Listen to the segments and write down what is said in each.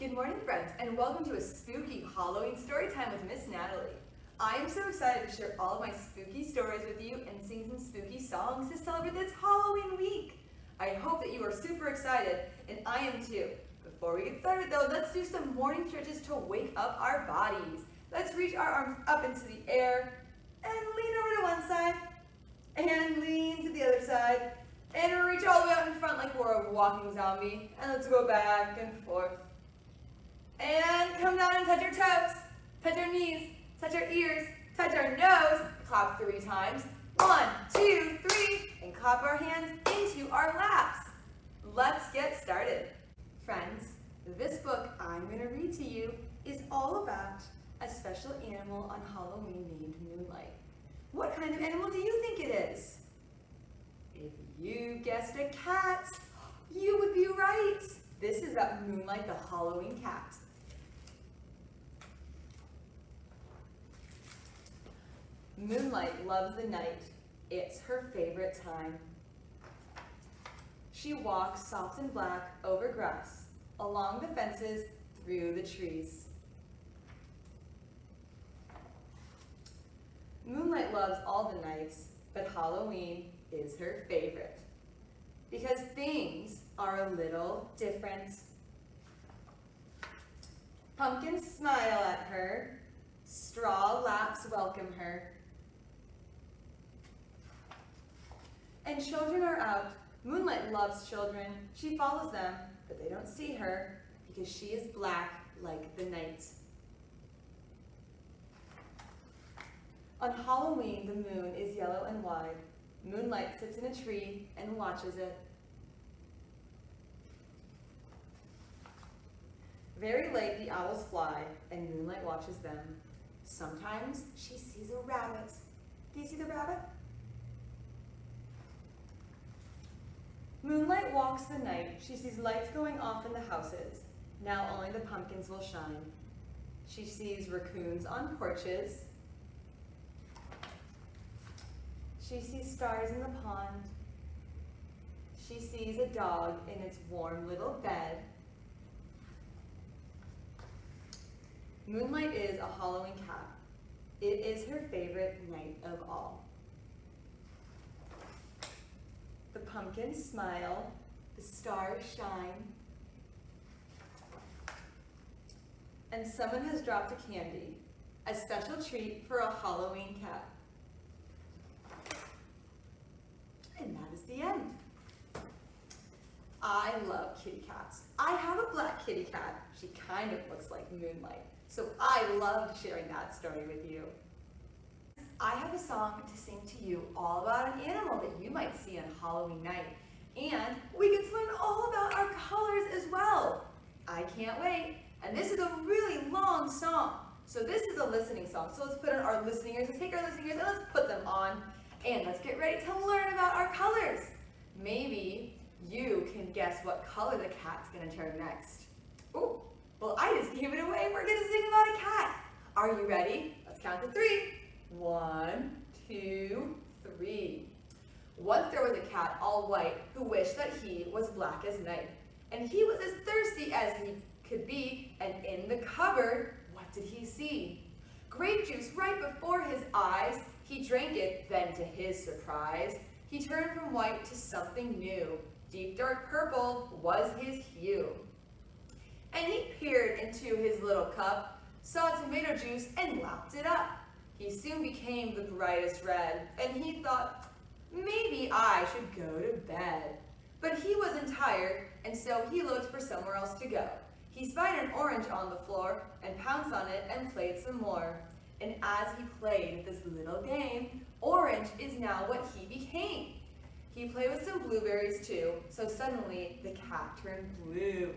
Good morning, friends, and welcome to a spooky Halloween story time with Miss Natalie. I am so excited to share all of my spooky stories with you and sing some spooky songs to celebrate this Halloween week. I hope that you are super excited, and I am too. Before we get started though, let's do some morning stretches to wake up our bodies. Let's reach our arms up into the air and lean over to one side and lean to the other side and reach all the way out in front like we're a walking zombie. And let's go back and forth. And come down and touch your toes, touch our knees, touch our ears, touch our nose. Clap 3 times. 1, 2, 3, and clap our hands into our laps. Let's get started. Friends, this book I'm going to read to you is all about a special animal on Halloween named Moonlight. What kind of animal do you think it is? If you guessed a cat, you would be right. This is about Moonlight the Halloween cat. Moonlight loves the night. It's her favorite time. She walks soft and black over grass, along the fences, through the trees. Moonlight loves all the nights, but Halloween is her favorite because things are a little different. Pumpkins smile at her, straw laps welcome her, and children are out. Moonlight loves children. She follows them, but they don't see her because she is black like the night. On Halloween, the moon is yellow and wide. Moonlight sits in a tree and watches it. Very late, the owls fly, and Moonlight watches them. Sometimes she sees a rabbit. Do you see the rabbit? Moonlight walks the night. She sees lights going off in the houses. Now only the pumpkins will shine. She sees raccoons on porches. She sees stars in the pond. She sees a dog in its warm little bed. Moonlight is a Halloween cat. It is her favorite night of all. The pumpkins smile, the stars shine, and someone has dropped a candy, a special treat for a Halloween cat. And that is the end. I love kitty cats. I have a black kitty cat. She kind of looks like Moonlight, so I loved sharing that story with you. I have a song to sing to you all about an animal that you might see on Halloween night. And we get to learn all about our colors as well. I can't wait. And this is a really long song. So this is a listening song. So let's put on our listening ears. Let's take our listening ears and let's put them on. And let's get ready to learn about our colors. Maybe you can guess what color the cat's going to turn next. Oh, well, I just gave it away. We're going to sing about a cat. Are you ready? Let's count to 3. 1, 2, 3. Once there was a cat all white who wished that he was black as night. And he was as thirsty as he could be, and in the cupboard, what did he see? Grape juice right before his eyes. He drank it, then to his surprise, he turned from white to something new. Deep dark purple was his hue. And he peered into his little cup, saw tomato juice, and lapped it up. He soon became the brightest red, and he thought, maybe I should go to bed. But he wasn't tired, and so he looked for somewhere else to go. He spied an orange on the floor, and pounced on it and played some more. And as he played this little game, orange is now what he became. He played with some blueberries too, so suddenly the cat turned blue.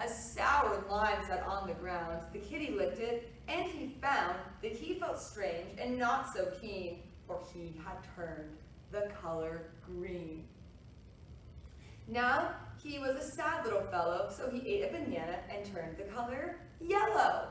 A sour lime sat on the ground. The kitty licked it, and he found that he felt strange and not so keen, for he had turned the color green. Now he was a sad little fellow, so he ate a banana and turned the color yellow.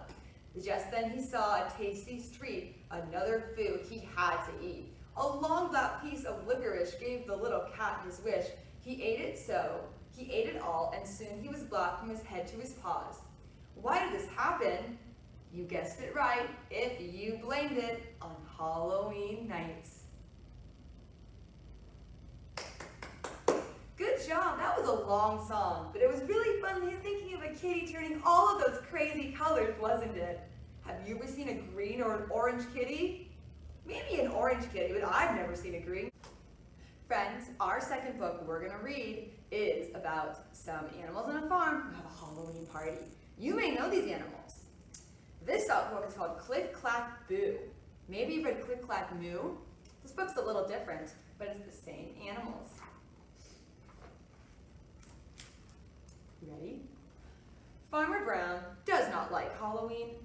Just then he saw a tasty treat, another food he had to eat. A long black piece of licorice gave the little cat his wish. He ate it all, and soon he was black from his head to his paws. Why did this happen? You guessed it right if you blamed it on Halloween nights. Good job, that was a long song, but it was really fun thinking of a kitty turning all of those crazy colors, wasn't it? Have you ever seen a green or an orange kitty? Maybe an orange kitty, but I've never seen a green. Friends, our second book we're going to read is about some animals on a farm who have a Halloween party. You may know these animals. This book is called Click Clack Boo. Maybe you've read Click Clack Moo. This book's a little different, but it's the same animals. Ready? Farmer Brown does not like Halloween.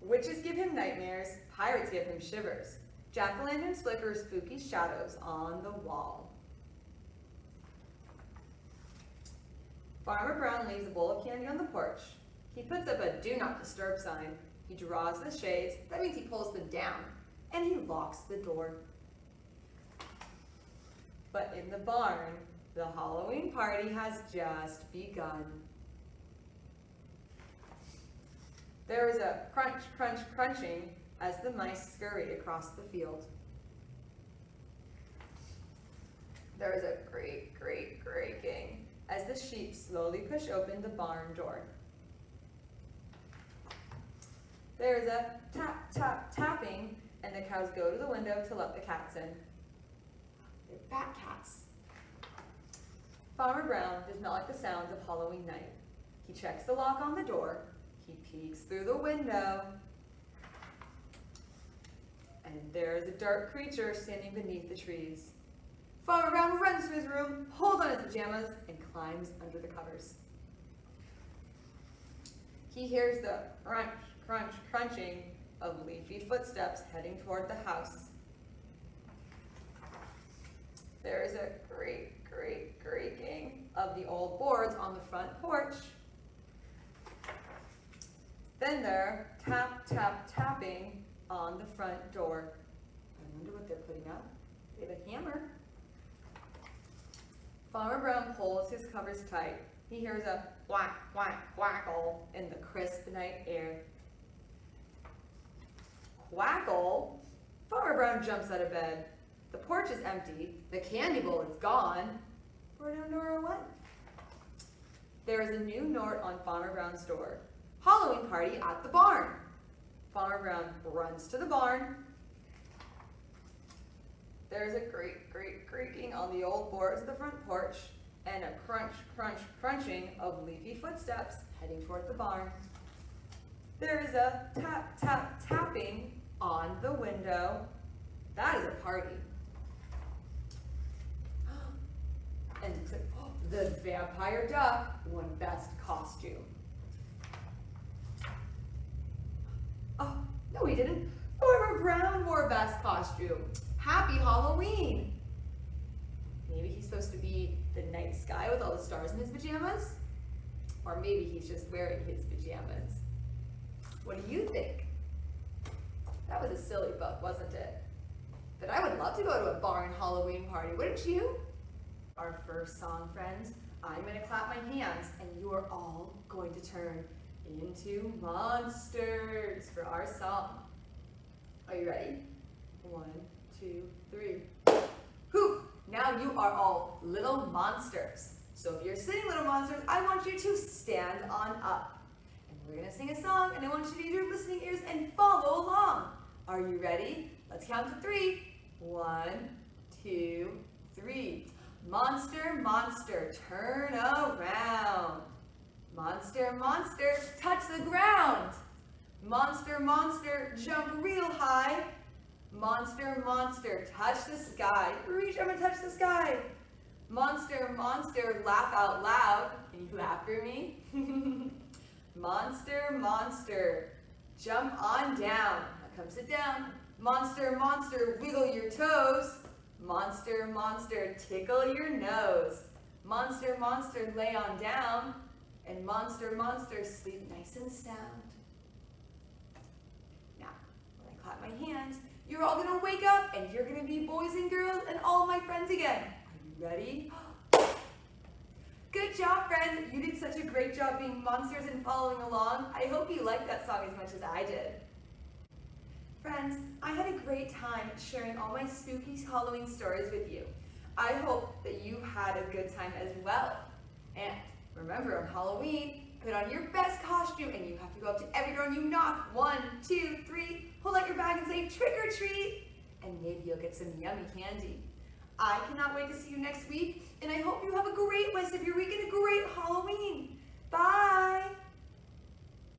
Witches give him nightmares, pirates give him shivers. Jack-o'-lanterns flicker spooky shadows on the wall. Farmer Brown leaves a bowl of candy on the porch. He puts up a do not disturb sign. He draws the shades, that means he pulls them down, and he locks the door. But in the barn, the Halloween party has just begun. There is a crunch, crunch, crunching as the mice scurry across the field. There is a great, great creaking as the sheep slowly push open the barn door. There is a tap, tap, tapping, and the cows go to the window to let the cats in. They're bat cats. Farmer Brown does not like the sounds of Halloween night. He checks the lock on the door. He peeks through the window. And there is a dark creature standing beneath the trees. Farmer Brown runs to his room, pulls on his pajamas, and climbs under the covers. He hears the crunch, crunch, crunching of leafy footsteps heading toward the house. There is a great, great creaking of the old boards on the front porch. Then there, tap, tap, tapping on the front door. I wonder what they're putting up. They have a hammer. Farmer Brown pulls his covers tight. He hears a whack, whack, whackle in the crisp night air. Quackle! Farmer Brown jumps out of bed. The porch is empty. The candy bowl is gone. Where did Nora went? There is a new note on Farmer Brown's door. Halloween party at the barn. Farmer Brown runs to the barn. There's a great, great creaking on the old boards of the front porch and a crunch, crunch, crunching of leafy footsteps heading toward the barn. There is a tap, tap, tapping on the window. That is a party. And the vampire duck won best costume. Oh, no he didn't. Farmer Brown wore best costume. Happy Halloween. Maybe he's supposed to be the night sky with all the stars in his pajamas? Or maybe he's just wearing his pajamas. What do you think? That was a silly book, wasn't it? But I would love to go to a barn Halloween party, wouldn't you? Our first song, friends, I'm going to clap my hands and you are all going to turn into monsters for our song. Are you ready? 1, 2, 3. Poof! Now you are all little monsters. So if you're sitting little monsters, I want you to stand on up. And we're going to sing a song and I want you to use your listening ears and follow along. Are you ready? Let's count to 3. 1, 2, 3. Monster, monster, turn around. Monster, monster, touch the ground. Monster, monster, jump real high. Monster, monster, touch the sky. Reach up and touch the sky. Monster, monster, laugh out loud. Can you laugh for me? Monster, monster, jump on down. Now come sit down. Monster, monster, wiggle your toes. Monster, monster, tickle your nose. Monster, monster, lay on down. And monster, monster, sleep nice and sound. Now, when I clap my hands, you're all gonna wake up and you're gonna be boys and girls and all my friends again. Are you ready? Good job, friends. You did such a great great job being monsters and following along. I hope you liked that song as much as I did. Friends, I had a great time sharing all my spooky Halloween stories with you. I hope that you had a good time as well. And remember, on Halloween, put on your best costume and you have to go up to every door and you knock. 1, 2, 3, hold out your bag and say trick or treat. And maybe you'll get some yummy candy. I cannot wait to see you next week, and I hope you have a great rest of your week and a great Halloween. Bye!